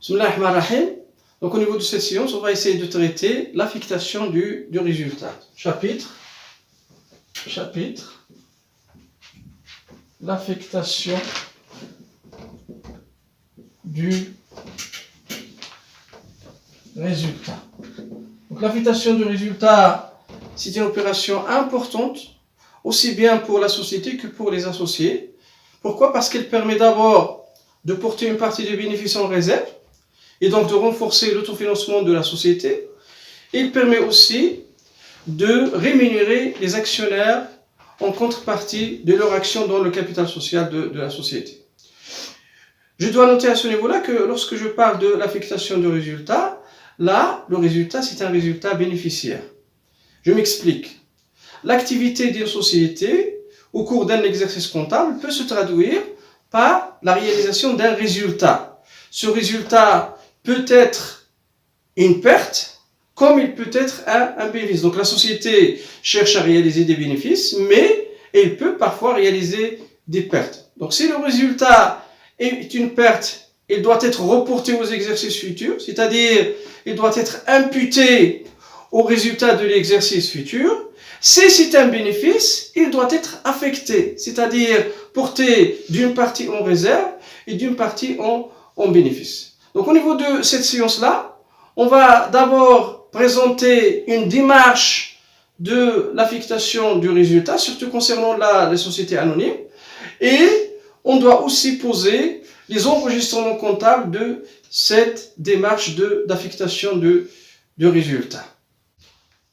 Bismillahirrahmanirrahim. Donc au niveau de cette séance, on va essayer de traiter l'affectation du résultat. Chapitre, l'affectation du résultat. Donc l'affectation du résultat, c'est une opération importante, aussi bien pour la société que pour les associés. Pourquoi? Parce qu'elle permet d'abord de porter une partie des bénéfices en réserve, et donc de renforcer l'autofinancement de la société. Il permet aussi de rémunérer les actionnaires en contrepartie de leur action dans le capital social de la société. Je dois noter à ce niveau-là que lorsque je parle de l'affectation du résultat, là, le résultat, c'est un résultat bénéficiaire. Je m'explique. L'activité d'une société, au cours d'un exercice comptable, peut se traduire par la réalisation d'un résultat. Ce résultat peut être une perte, comme il peut être un bénéfice. Donc la société cherche à réaliser des bénéfices, mais elle peut parfois réaliser des pertes. Donc si le résultat est une perte, il doit être reporté aux exercices futurs, c'est-à-dire il doit être imputé au résultat de l'exercice futur. Si c'est un bénéfice, il doit être affecté, c'est-à-dire porté d'une partie en réserve et d'une partie en bénéfice. Donc au niveau de cette séance-là, on va d'abord présenter une démarche de l'affectation du résultat, surtout concernant les sociétés anonymes, et on doit aussi poser les enregistrements comptables de cette démarche d'affectation du résultat.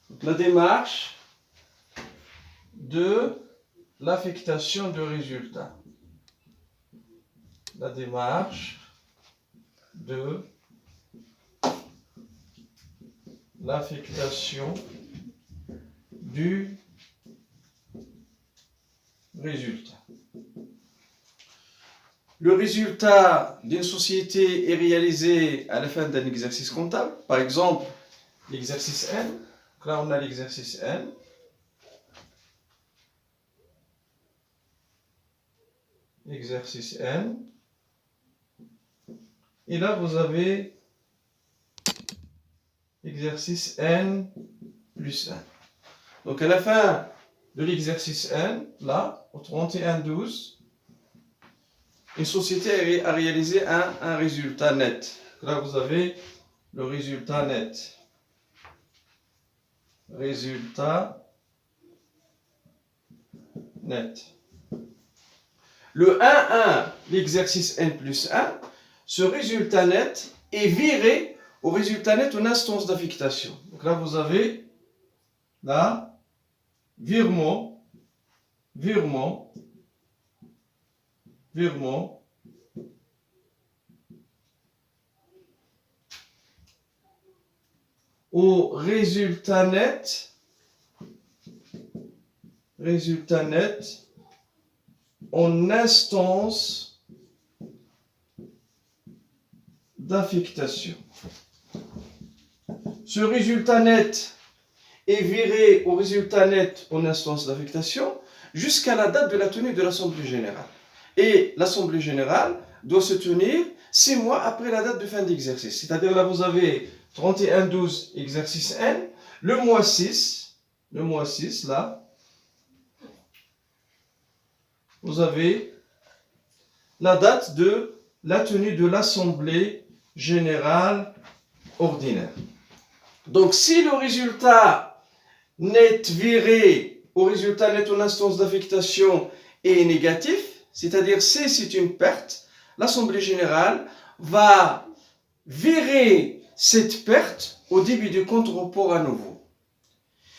Donc, la démarche de l'affectation du résultat. La démarche de l'affectation du résultat. Le résultat d'une société est réalisé à la fin d'un exercice comptable. Par exemple, l'exercice N. Donc là, on a l'exercice N. Exercice N. Et là, vous avez exercice N plus 1. Donc, à la fin de l'exercice N, là, au 31-12, une société a réalisé un résultat net. Là, vous avez le résultat net. Résultat net. Le 1-1, l'exercice N plus 1, ce résultat net est viré au résultat net en instance d'affectation. Donc là, vous avez là, virement au résultat net en instance d'affectation. Ce résultat net est viré au résultat net en instance d'affectation jusqu'à la date de la tenue de l'Assemblée générale. Et l'Assemblée générale doit se tenir 6 mois après la date de fin d'exercice. C'est-à-dire là, vous avez 31-12 exercice N, le mois 6, là, vous avez la date de la tenue de l'Assemblée générale ordinaire. Donc, si le résultat net viré au résultat net en instance d'affectation est négatif, c'est-à-dire si c'est une perte, l'Assemblée générale va virer cette perte au début du compte report à nouveau.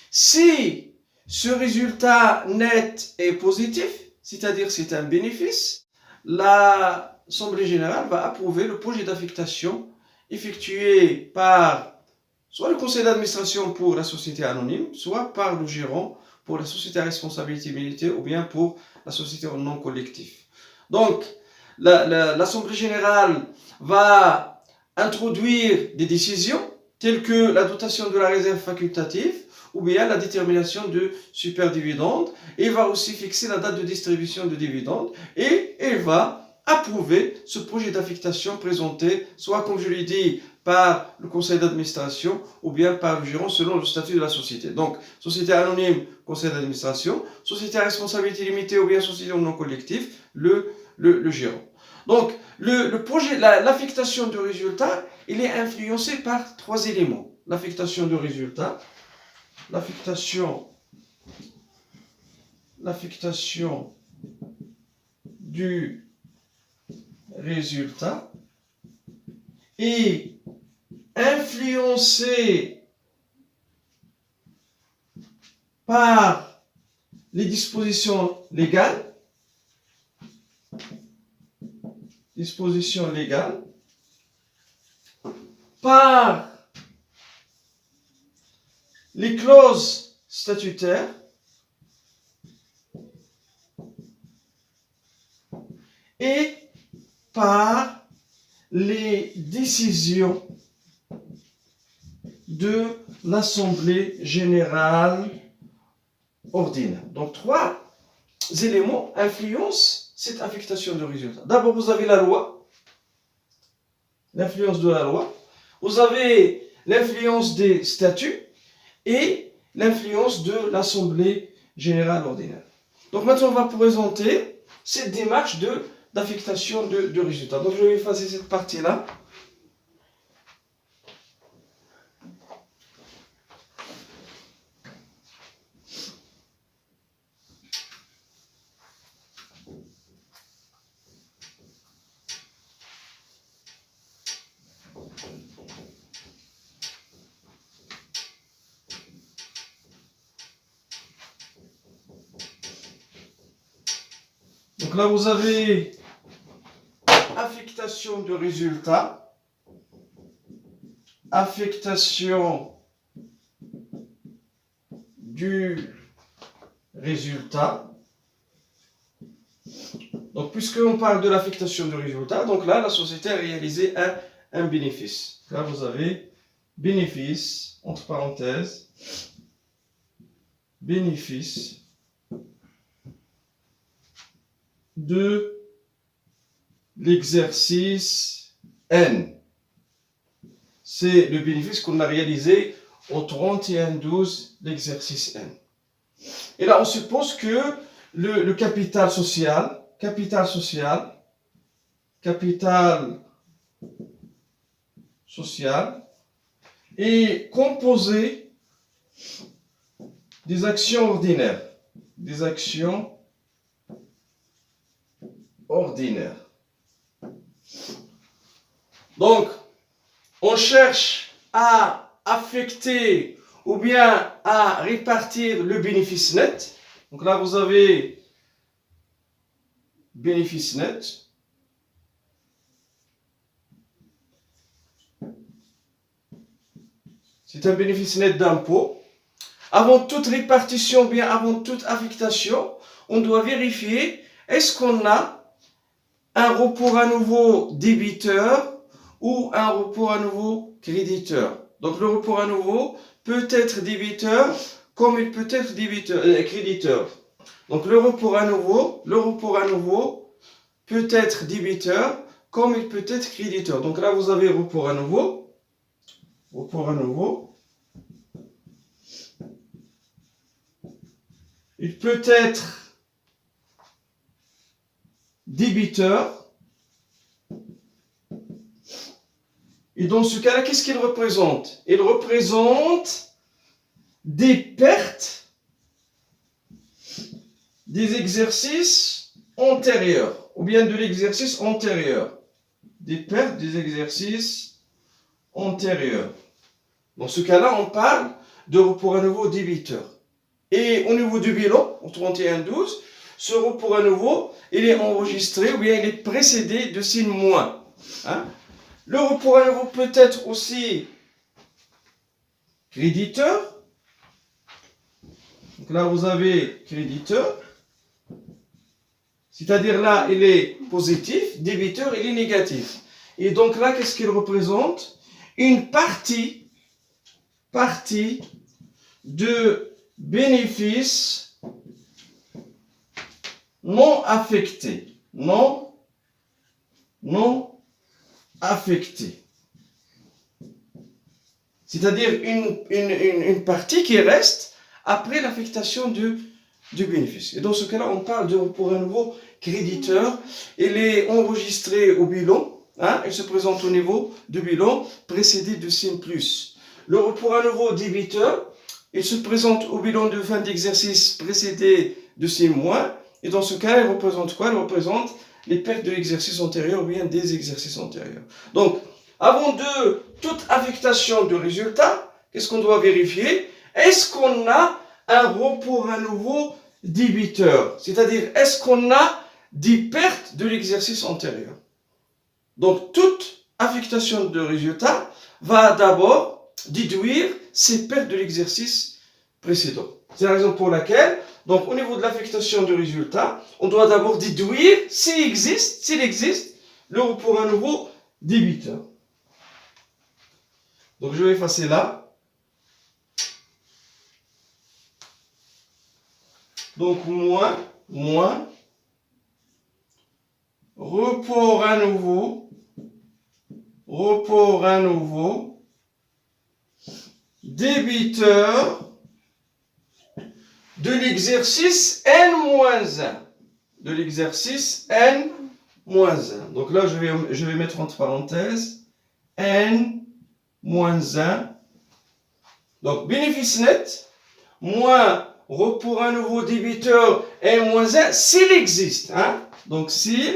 Si ce résultat net est positif, c'est-à-dire c'est un bénéfice, l'Assemblée générale va approuver le projet d'affectation effectué par soit le conseil d'administration pour la société anonyme, soit par le gérant pour la société à responsabilité limitée ou bien pour la société en nom collectif. Donc, l'Assemblée générale va introduire des décisions telles que la dotation de la réserve facultative ou bien la détermination de superdividendes, et va aussi fixer la date de distribution de dividendes, et elle va approuver ce projet d'affectation présenté, soit comme je l'ai dit, par le conseil d'administration ou bien par le gérant selon le statut de la société. Donc, société anonyme, conseil d'administration, société à responsabilité limitée ou bien société non collective, le gérant. Donc, le projet, l'affectation de résultat, il est influencé par 3 éléments. L'affectation de résultat, l'affectation du résultat est influencé par les dispositions légales, par les clauses statutaires et par les décisions de l'Assemblée générale ordinaire. Donc, 3 éléments influencent cette affectation de résultat. D'abord, vous avez la loi, l'influence de la loi. Vous avez l'influence des statuts et l'influence de l'Assemblée générale ordinaire. Donc, maintenant, on va présenter cette démarche d'affectation de résultat. Donc, je vais effacer cette partie-là. Donc là, vous avez affectation de résultat, affectation du résultat. Donc, puisqu'on parle de l'affectation de résultat, donc là, la société a réalisé un bénéfice. Là, vous avez bénéfice, entre parenthèses, bénéfice de l'exercice N. C'est le bénéfice qu'on a réalisé au 31/12 l'exercice N. Et là, on suppose que le capital social est composé des actions ordinaires. Donc, on cherche à affecter ou bien à répartir le bénéfice net. Donc là, vous avez bénéfice net. C'est un bénéfice net d'impôt. Avant toute répartition, bien avant toute affectation, on doit vérifier est-ce qu'on a un report à nouveau débiteur ou un report à nouveau créditeur. Donc le report à nouveau peut être débiteur comme il peut être créditeur. Donc le report à nouveau peut être débiteur comme il peut être créditeur. Donc là vous avez report à nouveau. Il peut être débiteur. Et dans ce cas-là, qu'est-ce qu'il représente? Il représente des pertes des exercices antérieurs, ou bien de l'exercice antérieur. Des pertes des exercices antérieurs. Dans ce cas-là, on parle de report à nouveau débiteur. Et au niveau du bilan, au 31/12, ce report à nouveau, il est enregistré ou bien il est précédé de signe moins. Hein? Le report à nouveau peut être aussi créditeur. Donc là, vous avez créditeur. C'est-à-dire là, il est positif. Débiteur, il est négatif. Et donc là, qu'est-ce qu'il représente? Une partie de bénéfices non affectés. Non non affectée. C'est-à-dire une partie qui reste après l'affectation du bénéfice. Et dans ce cas-là, on parle de pour un nouveau créditeur. Il est enregistré au bilan. Il se présente au niveau du bilan précédé de SIM+. Pour un nouveau débiteur, il se présente au bilan de fin d'exercice précédé de SIM-. Et dans ce cas, il représente quoi? Il représente les pertes de l'exercice antérieur ou bien des exercices antérieurs. Donc, avant de toute affectation de résultat, qu'est-ce qu'on doit vérifier? Est-ce qu'on a un report à nouveau débiteur? C'est-à-dire, est-ce qu'on a des pertes de l'exercice antérieur? Donc, toute affectation de résultat va d'abord déduire ces pertes de l'exercice précédent. C'est la raison pour laquelle, donc, au niveau de l'affectation de résultat, on doit d'abord déduire s'il existe, le report à nouveau débiteur. Donc, je vais effacer là. Donc, moins, report à nouveau, débiteur de l'exercice N-1. De l'exercice N-1. Donc là, je vais mettre entre parenthèses N-1. Donc, bénéfice net, moins report à nouveau débiteur N-1, s'il existe. Donc, s'il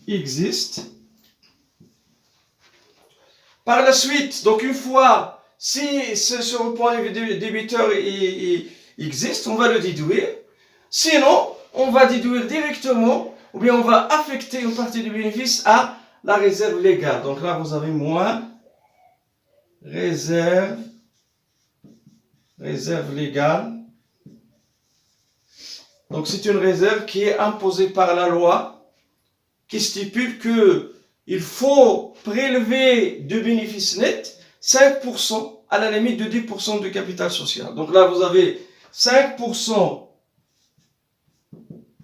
existe. Par la suite, donc une fois, si ce report débiteur existe, on va le déduire. Sinon, on va déduire directement, ou bien on va affecter une partie du bénéfice à la réserve légale. Donc là, vous avez moins réserve légale. Donc c'est une réserve qui est imposée par la loi, qui stipule que il faut prélever de bénéfice net 5% à la limite de 10% de capital social. Donc là, vous avez 5%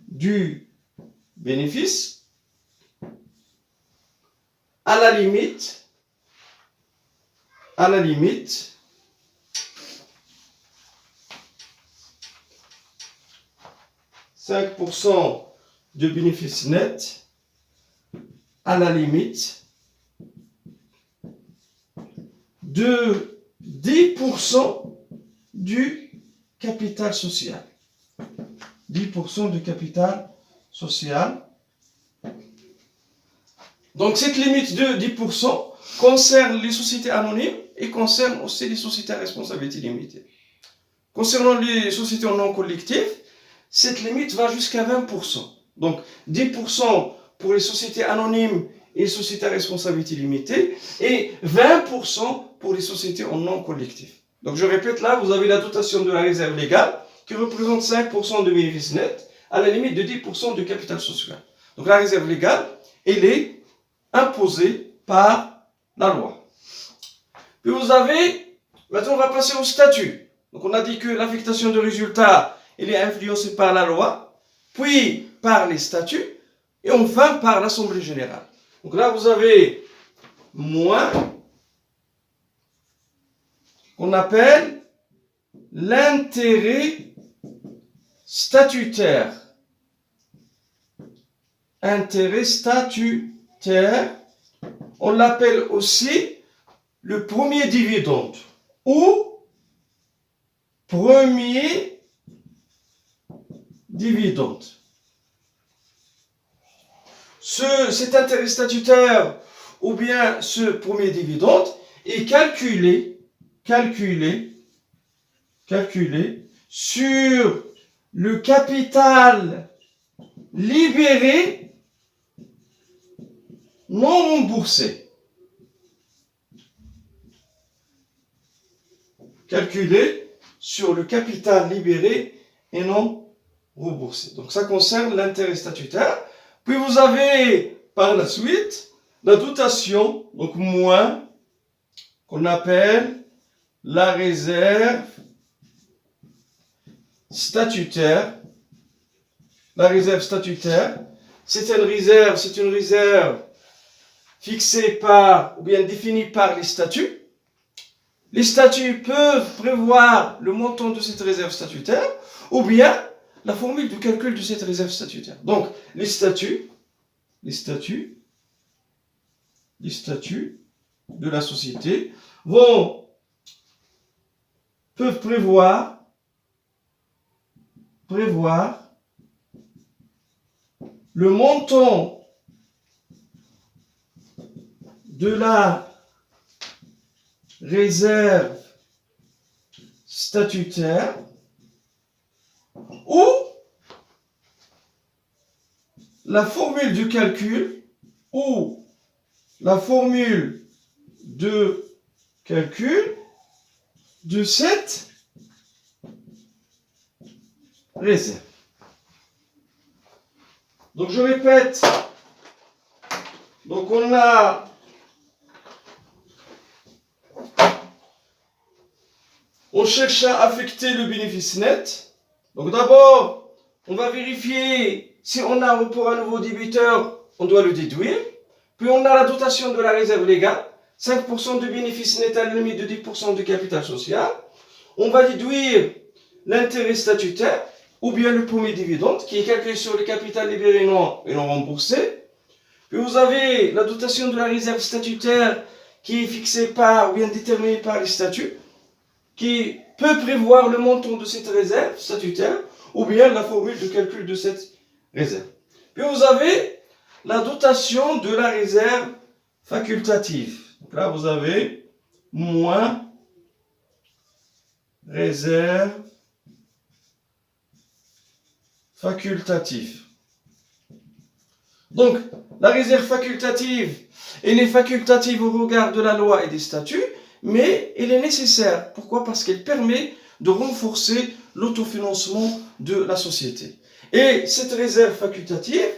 du bénéfice à la limite 5% de bénéfice net à la limite de 10% du capital social. 10% du capital social. Donc cette limite de 10% concerne les sociétés anonymes et concerne aussi les sociétés à responsabilité limitée. Concernant les sociétés en non collectif, cette limite va jusqu'à 20%. Donc 10% pour les sociétés anonymes et les sociétés à responsabilité limitée et 20% pour les sociétés en non collectif. Donc je répète, là, vous avez la dotation de la réserve légale qui représente 5% de bénéfice net à la limite de 10% du capital social. Donc la réserve légale, elle est imposée par la loi. Puis vous avez, maintenant on va passer au statut. Donc on a dit que l'affectation de résultats, elle est influencée par la loi, puis par les statuts, et enfin par l'Assemblée générale. Donc là vous avez moins, qu'on appelle l'intérêt statutaire. Intérêt statutaire, on l'appelle aussi le premier dividende ou premier dividende. Cet intérêt statutaire ou bien ce premier dividende est calculé sur le capital libéré non remboursé. Calculé sur le capital libéré et non remboursé. Donc ça concerne l'intérêt statutaire. Puis vous avez par la suite la dotation, donc moins, qu'on appelle la réserve statutaire. La réserve statutaire, c'est une réserve fixée par, ou bien définie par les statuts. Les statuts peuvent prévoir le montant de cette réserve statutaire, ou bien la formule de calcul de cette réserve statutaire. Donc, les statuts de la société peuvent prévoir le montant de la réserve statutaire ou la formule de calcul de cette réserve. Donc je répète, donc on cherche à affecter le bénéfice net. Donc d'abord, on va vérifier si on a un report à nouveau débiteur, on doit le déduire. Puis on a la dotation de la réserve légale, 5% de bénéfice net à la limite de 10% du capital social. On va déduire l'intérêt statutaire ou bien le premier dividende qui est calculé sur le capital libéré et non remboursé. Puis vous avez la dotation de la réserve statutaire qui est fixée par ou bien déterminée par les statuts, qui peut prévoir le montant de cette réserve statutaire ou bien la formule de calcul de cette réserve. Puis vous avez la dotation de la réserve facultative. Donc là, vous avez moins réserve facultative. Donc, la réserve facultative, elle est facultative au regard de la loi et des statuts, mais elle est nécessaire. Pourquoi? Parce qu'elle permet de renforcer l'autofinancement de la société. Et cette réserve facultative,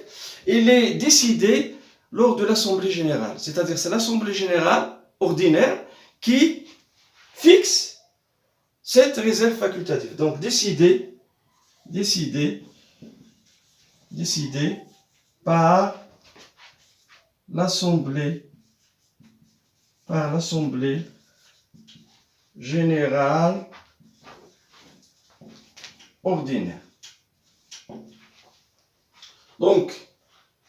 elle est décidée lors de l'Assemblée générale. C'est-à-dire c'est l'Assemblée générale ordinaire qui fixe cette réserve facultative. Donc décidée par l'Assemblée générale ordinaire. Donc,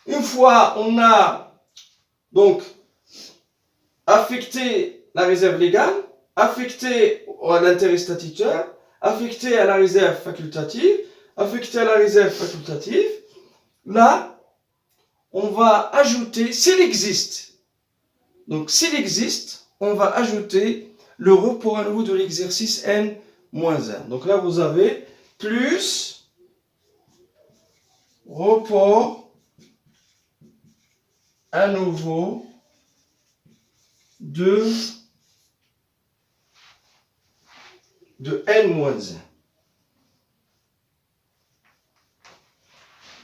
une fois on a donc affecté la réserve légale, affecté à l'intérêt statutaire, affecté à la réserve facultative, là, on va ajouter, s'il existe, on va ajouter le report à nouveau de l'exercice N-1. Donc là, vous avez plus report à nouveau de N-1.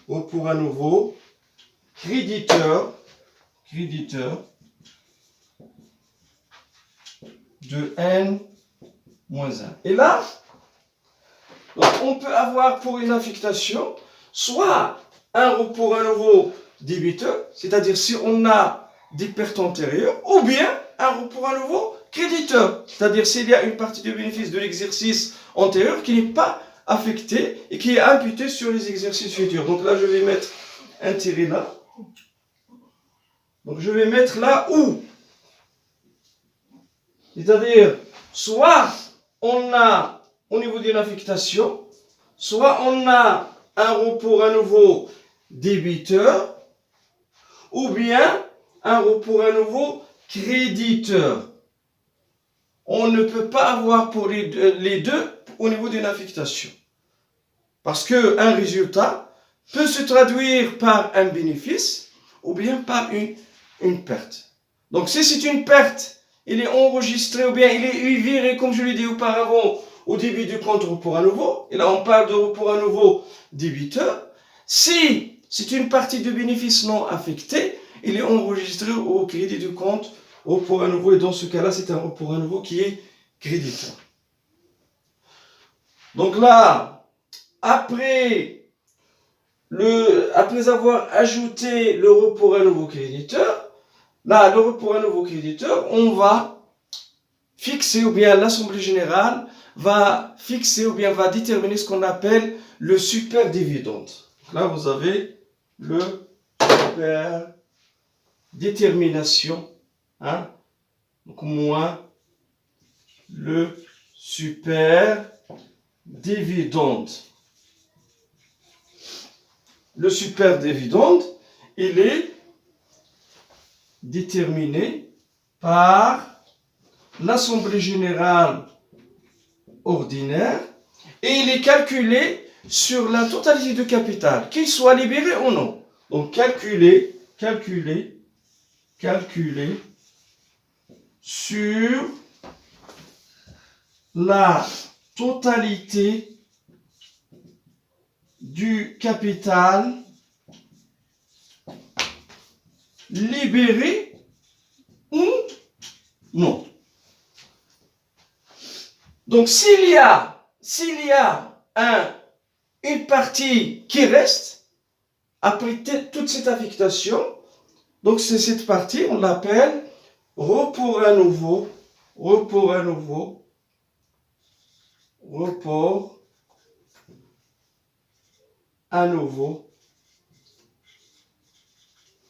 Report à nouveau créditeur de N-1. Et là, donc on peut avoir pour une affectation soit un report à nouveau débiteur, c'est-à-dire si on a des pertes antérieures, ou bien un report à nouveau créditeur, c'est-à-dire s'il y a une partie du bénéfice de l'exercice antérieur qui n'est pas affectée et qui est imputée sur les exercices futurs. Donc là, je vais mettre un tiret là. Donc je vais mettre là où, c'est-à-dire soit on a au niveau d'une affectation, soit on a un report à nouveau débiteur, ou bien un report à nouveau créditeur. On ne peut pas avoir pour les deux au niveau d'une affectation. Parce qu'un résultat peut se traduire par un bénéfice ou bien par une perte. Donc si c'est une perte, il est enregistré ou bien il est viré, comme je l'ai dit auparavant, au début du compte report à nouveau. Et là, on parle de report à nouveau débiteur. Si c'est une partie de bénéfice non affecté, il est enregistré au crédit du compte report à nouveau. Et dans ce cas-là, c'est un report à nouveau qui est créditeur. Donc là, après après avoir ajouté l'euro pour un nouveau créditeur, là, l'euro pour un nouveau créditeur, on va fixer, ou bien l'Assemblée générale va fixer, ou bien va déterminer ce qu'on appelle le super dividende. Là, vous avez le super détermination, hein, donc moins le super dividende. Le super dividende, il est déterminé par l'Assemblée générale ordinaire et il est calculé sur la totalité de capital, qu'il soit libéré ou non. Donc calculé sur la totalité du capital libéré ou non. Donc s'il y a une partie qui reste après toute cette affectation, donc c'est cette partie, on l'appelle report à nouveau.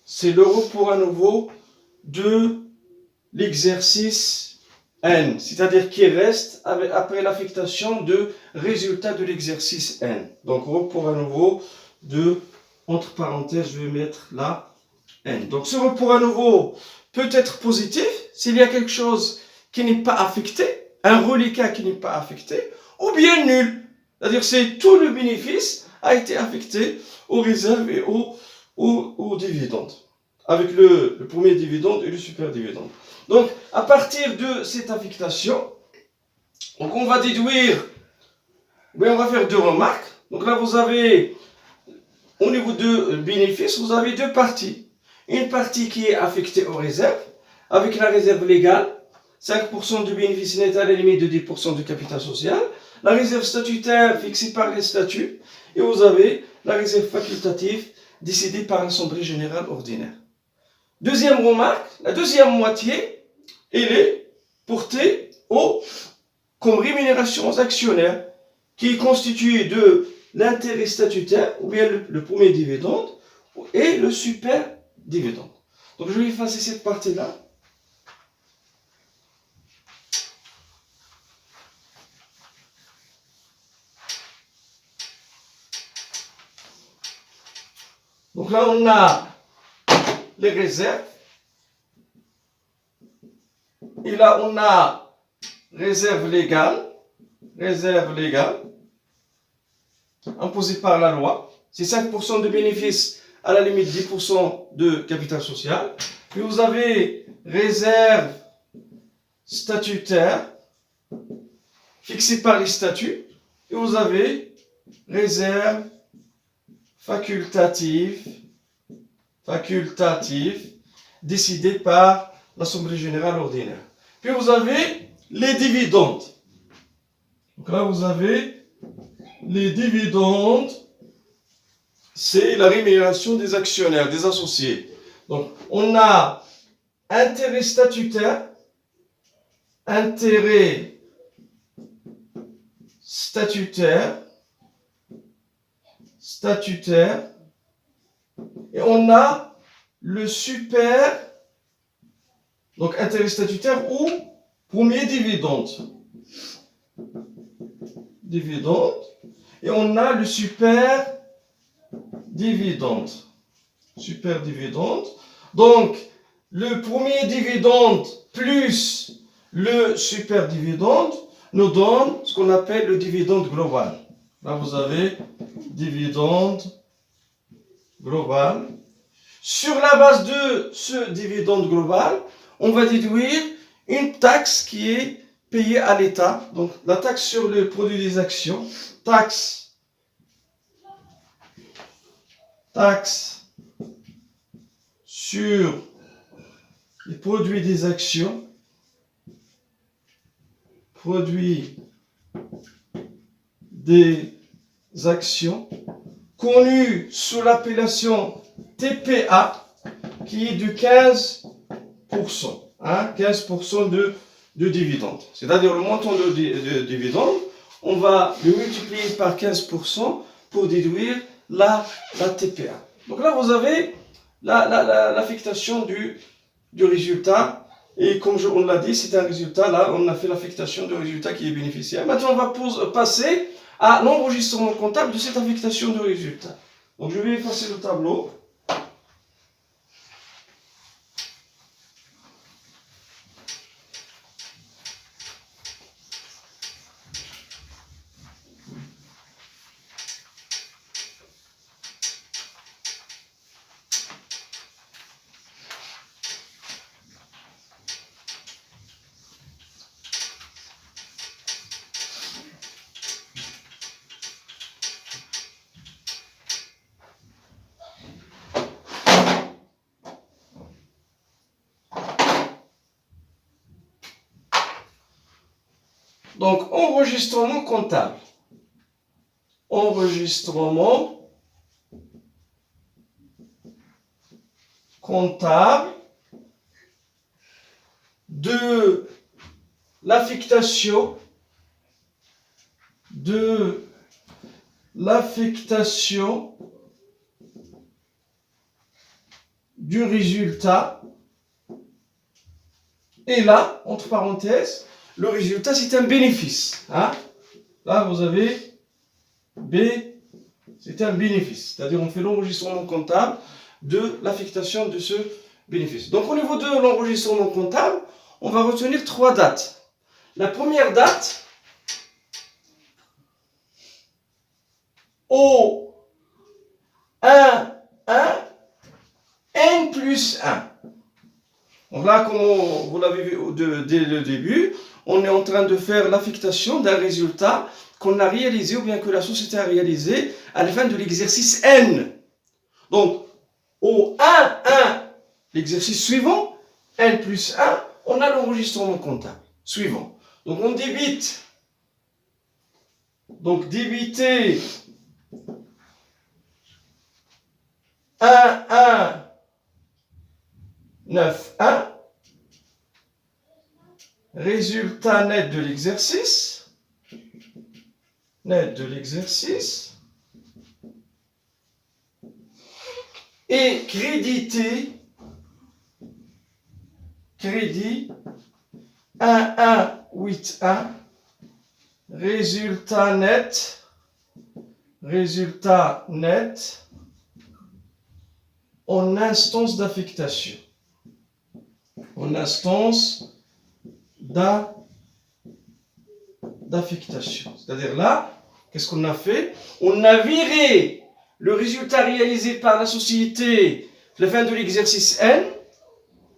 C'est le report à nouveau de l'exercice N, c'est-à-dire qui reste après l'affectation de résultat de l'exercice N. Donc report à nouveau de, entre parenthèses, je vais mettre là N. Donc ce report à nouveau peut être positif s'il y a quelque chose qui n'est pas affecté, un reliquat qui n'est pas affecté, ou bien nul. C'est-à-dire c'est tout le bénéfice a été affecté aux réserves et aux dividendes, avec le premier dividende et le super dividende. Donc, à partir de cette affectation, donc on va déduire, mais on va faire deux remarques. Donc là, vous avez, au niveau de bénéfice, vous avez deux parties. Une partie qui est affectée aux réserves, avec la réserve légale, 5% du bénéfice net à la limite de 10% du capital social, la réserve statutaire fixée par les statuts, et vous avez la réserve facultative décidée par l'Assemblée générale ordinaire. Deuxième remarque, la deuxième moitié, elle est portée comme rémunération aux actionnaires, qui est constituée de l'intérêt statutaire, ou bien le premier dividende, et le super dividende. Donc je vais effacer cette partie-là. Donc là, on a les réserves. Et là, on a réserve légale, imposée par la loi. C'est 5% de bénéfice à la limite 10% de capital social. Puis vous avez réserve statutaire, fixée par les statuts. Et vous avez réserve facultative, décidée par l'Assemblée générale ordinaire. Puis vous avez les dividendes. Donc là, vous avez les dividendes, c'est la rémunération des actionnaires, des associés. Donc, on a intérêt statutaire, et on a le super, donc intérêt statutaire ou premier dividende, et on a le super dividende. Donc, le premier dividende plus le super dividende nous donne ce qu'on appelle le dividende global. Là, vous avez dividende global. Sur la base de ce dividende global, on va déduire une taxe qui est payée à l'État. Donc, la taxe sur le produit des actions, taxe sur les produits des actions, connu sous l'appellation TPA, qui est de 15%. 15% de dividendes. C'est-à-dire le montant de dividendes, on va le multiplier par 15% pour déduire la TPA. Donc là, vous avez l'affectation du résultat. Et comme on l'a dit, c'est un résultat. Là, on a fait l'affectation du résultat qui est bénéficiaire. Maintenant, on va passer à l'enregistrement comptable de cette affectation de résultat. Donc, je vais effacer le tableau. Donc, enregistrement comptable. Enregistrement comptable de l'affectation du résultat. Et là, entre parenthèses, le résultat, c'est un bénéfice. Là, vous avez B, c'est un bénéfice. C'est-à-dire, on fait l'enregistrement comptable de l'affectation de ce bénéfice. Donc, au niveau de l'enregistrement comptable, on va retenir 3 dates. La première date, au 1, N plus 1. Donc là, comme vous l'avez vu dès le début, on est en train de faire l'affectation d'un résultat qu'on a réalisé ou bien que la société a réalisé à la fin de l'exercice N. Donc, au 1, l'exercice suivant, N plus 1, on a l'enregistrement comptable suivant. Donc, on débite. Donc, débiter 1, 9, 1. Résultat net de l'exercice. Net de l'exercice. Et crédité. Crédit 1, 8, 1. Résultat net. Résultat net. En instance d'affectation. En instance d'affectation. C'est-à-dire là, qu'est-ce qu'on a fait? On a viré le résultat réalisé par la société à la fin de l'exercice N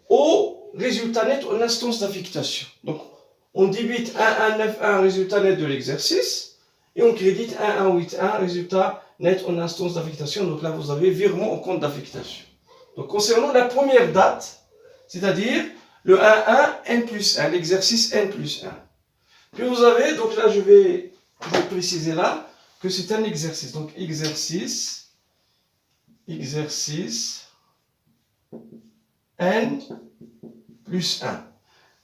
au résultat net en instance d'affectation. Donc, on débite 1, 9, 1 résultat net de l'exercice et on crédite 1, 8, 1 résultat net en instance d'affectation. Donc là, vous avez virement au compte d'affectation. Donc, concernant la première date, c'est-à-dire le 1, N plus 1, l'exercice N plus 1. Puis vous avez, donc là je vais préciser là, que c'est un exercice. Donc exercice N plus 1.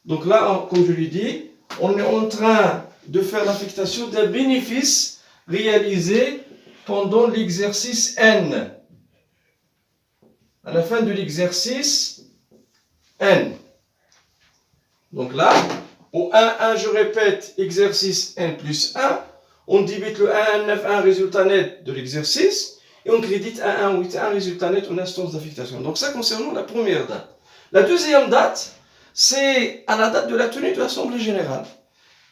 Donc là, comme je l'ai dit, on est en train de faire l'affectation d'un bénéfice réalisé pendant l'exercice N. À la fin de l'exercice N. Donc là, au 1, je répète, exercice N plus 1, on débite le 1, 9, 1 résultat net de l'exercice, et on crédite 1, 8, 1 résultat net en instance d'affectation. Donc ça concernant la première date. La deuxième date, c'est à la date de la tenue de l'Assemblée générale.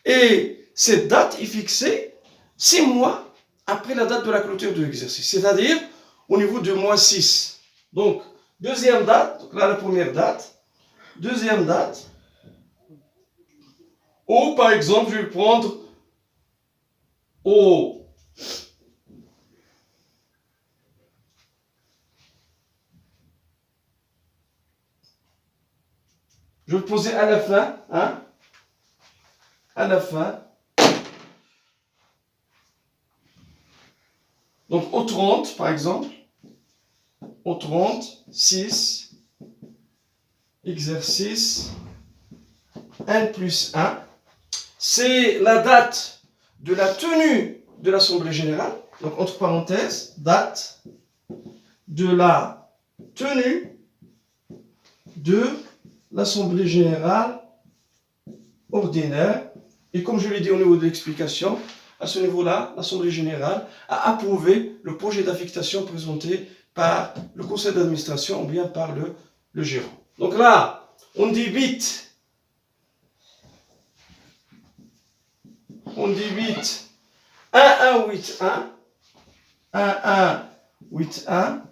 Et cette date est fixée 6 mois après la date de la clôture de l'exercice, c'est-à-dire au niveau du mois 6. Donc, deuxième date, donc là la première date, deuxième date, ou par exemple, je vais prendre au je vais le poser à la fin, à la fin. Donc au 30, par exemple, au 30, 6, exercice N plus 1, c'est la date de la tenue de l'Assemblée générale, donc entre parenthèses, date de la tenue de l'Assemblée générale ordinaire. Et comme je l'ai dit au niveau de l'explication, à ce niveau-là, l'Assemblée générale a approuvé le projet d'affectation présenté par le conseil d'administration ou bien par le gérant. Donc là, on débite 1181, 1181,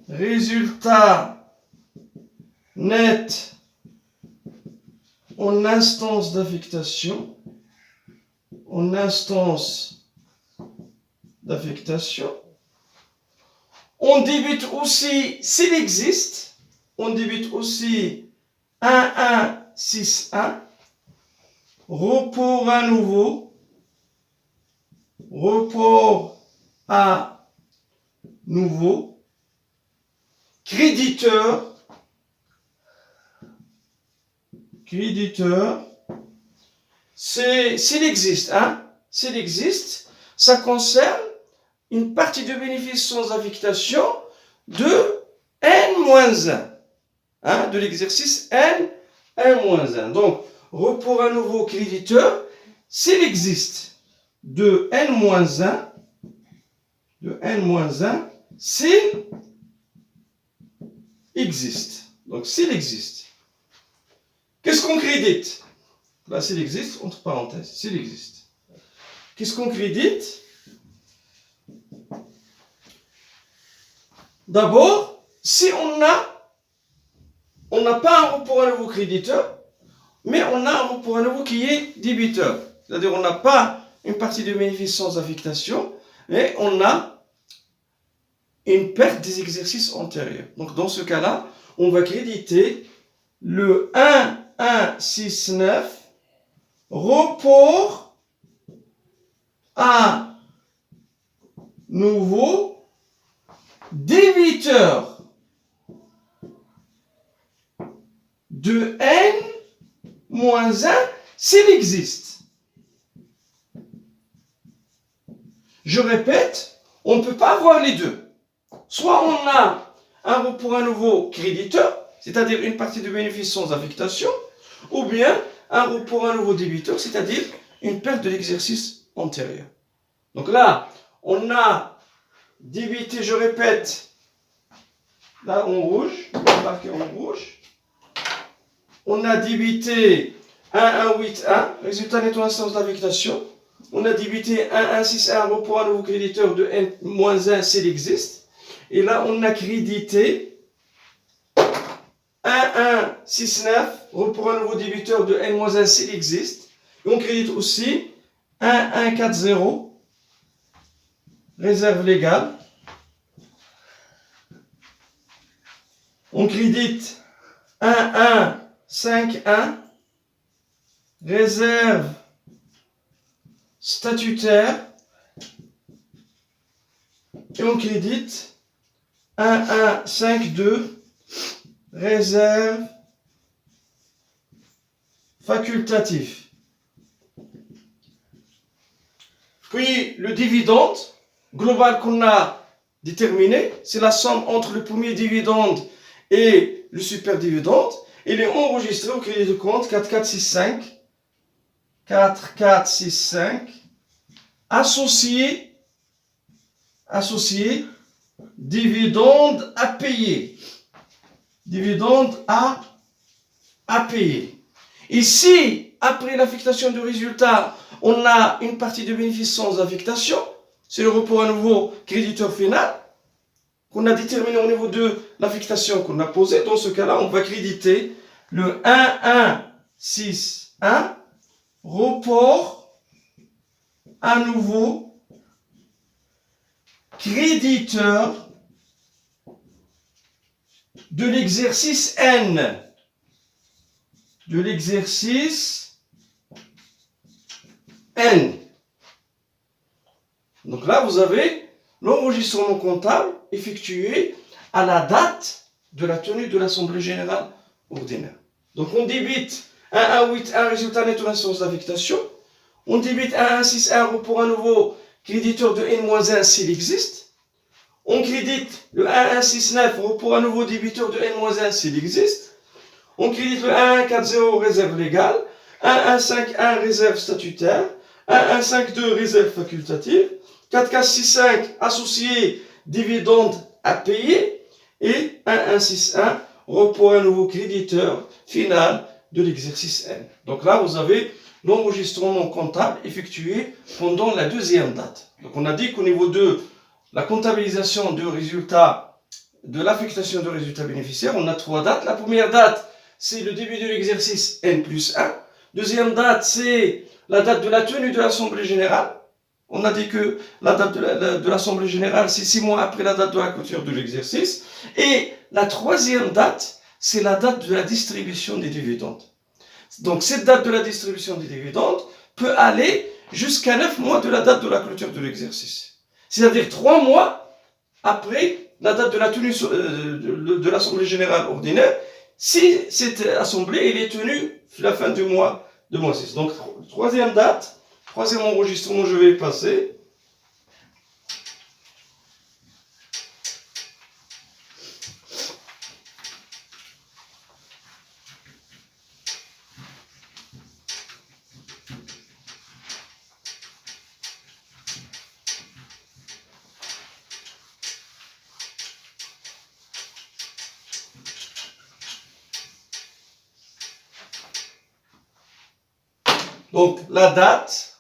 résultat net en instance d'affectation, en instance d'affectation. On débite aussi, s'il existe, on débite aussi 1161, report à nouveau, report à nouveau, créditeur, s'il existe, s'il existe, ça concerne une partie de bénéfice sans affectation de N-1, de l'exercice N-1. Donc, report à nouveau créditeur, s'il existe de N-1, s'il existe. Donc, s'il existe. Qu'est-ce qu'on crédite? Là, s'il existe, entre parenthèses, s'il existe. Qu'est-ce qu'on crédite? D'abord, si on n'a pas un report à nouveau créditeur, mais on a un report à nouveau qui est débiteur. C'est-à-dire on n'a pas une partie de bénéfice sans affectation, mais on a une perte des exercices antérieurs. Donc dans ce cas-là, on va créditer le 1169 report à nouveau débiteur de N-1 s'il existe. Je répète, on ne peut pas avoir les deux. Soit on a un report à nouveau créditeur, c'est-à-dire une partie de bénéfice sans affectation, ou bien un report à nouveau débiteur, c'est-à-dire une perte de l'exercice antérieur. Donc là, on a débité, je répète, là en rouge, marqué en rouge, on a débité 1181, résultat net en instance d'affectation. On a débité 1161, report à nouveau créditeur de N-1 s'il existe. Et là, on a crédité 1169, report à nouveau débiteur de N-1 s'il existe. Et on crédite aussi 1140, réserve légale. On crédite 1151, réserve statutaire. Et on crédite 1152, réserve facultative. Puis le dividende global qu'on a déterminé, c'est la somme entre le premier dividende et le super dividende. Il est enregistré au crédit de compte 4465, associé dividende à payer. Dividende à payer. Ici, après l'affectation du résultat, on a une partie de bénéfice sans affectation. C'est le report à nouveau créditeur final qu'on a déterminé au niveau de l'affectation qu'on a posée. Dans ce cas-là, on va créditer le 1161, report à nouveau créditeur de l'exercice N. De l'exercice N. Donc là, vous avez l'enregistrement comptable effectué à la date de la tenue de l'Assemblée générale ordinaire. Donc on débite 1181 résultat net en instance d'affectation. On débite 1161 pour un nouveau créditeur de N-1 s'il existe. On crédite le 1169 pour un nouveau débiteur de N-1 s'il existe. On crédite le 1140 réserve légale, 1151 réserve statutaire, 1152 réserve facultative, 4465 associé dividende à payer et 1161 report à un nouveau créditeur final de l'exercice N. Donc là, vous avez l'enregistrement comptable effectué pendant la deuxième date. Donc on a dit qu'au niveau de la comptabilisation de résultats, de l'affectation de résultats bénéficiaires, on a 3 dates. La première date, c'est le début de l'exercice N plus 1. Deuxième date, c'est la date de la tenue de l'Assemblée générale. On a dit que la date de l'Assemblée générale, c'est 6 mois après la date de la clôture de l'exercice. Et la troisième date, c'est la date de la distribution des dividendes. Donc cette date de la distribution des dividendes peut aller jusqu'à 9 mois de la date de la clôture de l'exercice. C'est-à-dire 3 mois après la date de la tenue de l'Assemblée générale ordinaire, si cette assemblée est tenue la fin du mois de mois 6. Donc troisième date, troisième enregistrement, je vais passer. Donc la date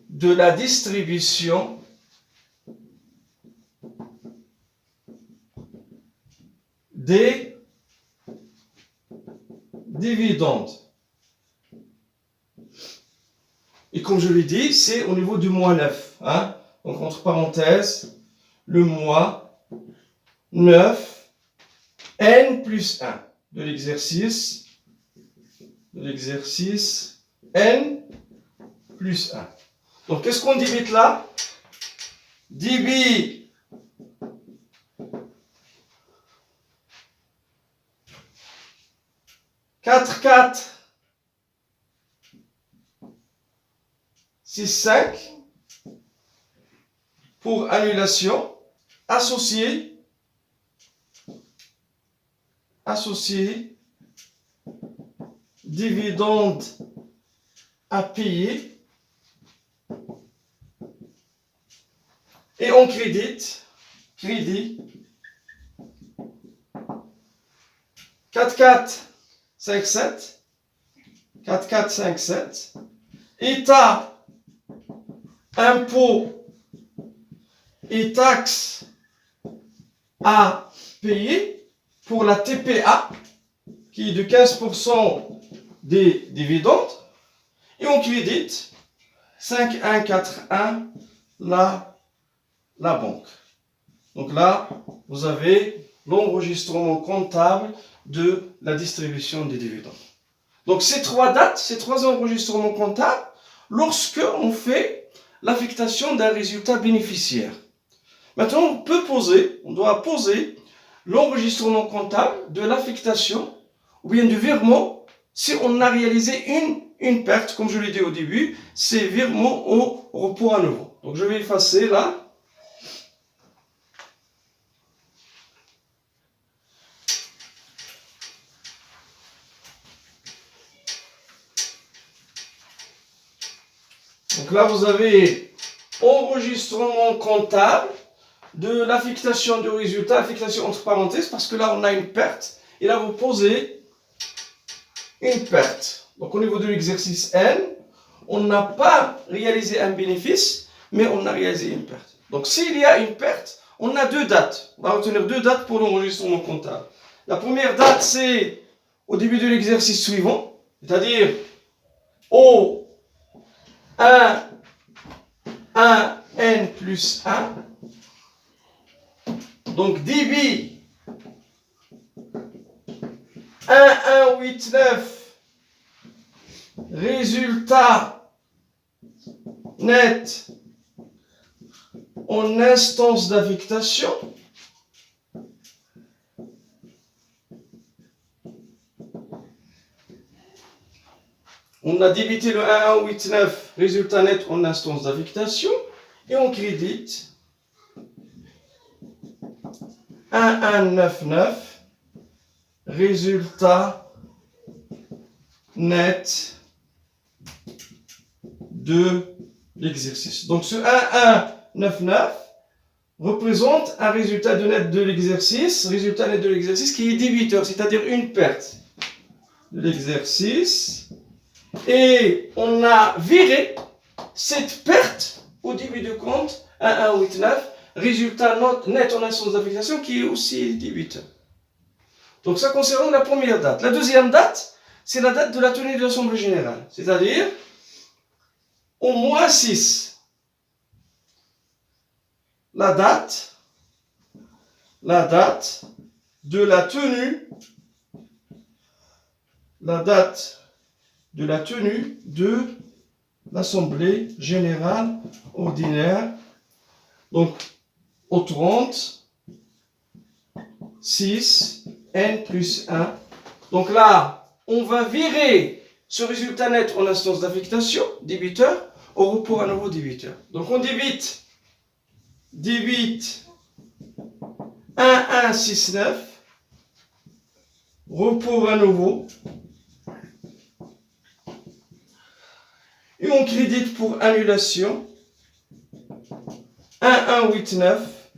de la distribution des dividendes. Et comme je l'ai dit, c'est au niveau du mois 9. Hein? Donc entre parenthèses, le mois 9, N plus 1 de l'exercice N plus 1. Donc qu'est-ce qu'on débite là? Débit quatre 6, 5 pour annulation, associé dividende à payer et on crédit 4457 état impôts et taxes à payer pour la TPA qui est de 15% des dividendes et on crédite 5141 la banque. Donc là, vous avez l'enregistrement comptable de la distribution des dividendes. Donc ces 3 dates, ces 3 enregistrements comptables, lorsque on fait l'affectation d'un résultat bénéficiaire. Maintenant, on doit poser l'enregistrement comptable de l'affectation ou bien du virement si on a réalisé une perte, comme je l'ai dit au début, c'est virement au repos à nouveau. Donc je vais effacer là. Donc là, vous avez enregistrement comptable de l'affectation du résultat, affectation entre parenthèses, parce que là, on a une perte. Et là, vous posez une perte. Donc, au niveau de l'exercice N, on n'a pas réalisé un bénéfice, mais on a réalisé une perte. Donc, s'il y a une perte, on a 2 dates. On va retenir 2 dates pour l'enregistrement comptable. La première date, c'est au début de l'exercice suivant, c'est-à-dire au 1 N plus 1. Donc débit 1189 résultat net en instance d'affectation on a débité le 1189 résultat net en instance d'affectation et on crédite 1199 résultat net de l'exercice. Donc ce 1199 représente un résultat de net de l'exercice, résultat net de l'exercice qui est débiteur, c'est-à-dire une perte de l'exercice. Et on a viré cette perte au début de compte 1189, résultat net en instance d'affectation qui est aussi débiteur. Donc ça concerne la première date. La deuxième date, c'est la date de la tenue de l'Assemblée générale, c'est-à-dire au moins 6. La date de la tenue de l'Assemblée générale ordinaire, donc au 30, 6, n plus 1. Donc là, on va virer ce résultat net en instance d'affectation, débiteur, au report à nouveau débiteur. Donc on débite 1169, report à nouveau, et on crédite pour annulation 1189,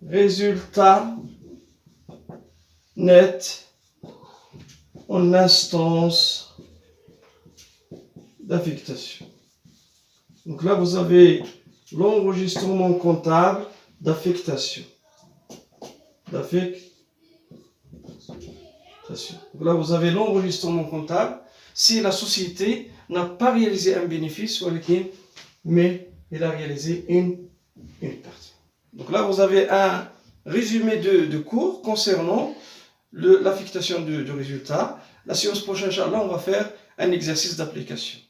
résultat net en instance d'affectation. Donc là, vous avez l'enregistrement comptable d'affectation. Donc là, vous avez l'enregistrement comptable si la société n'a pas réalisé un bénéfice, mais elle a réalisé une perte. Donc là, vous avez un résumé de cours concernant l'affectation du résultat. La séance prochaine, Inch'Allah, on va faire un exercice d'application.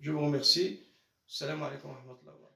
Je vous remercie. Salam alaikum wa rahmatullah.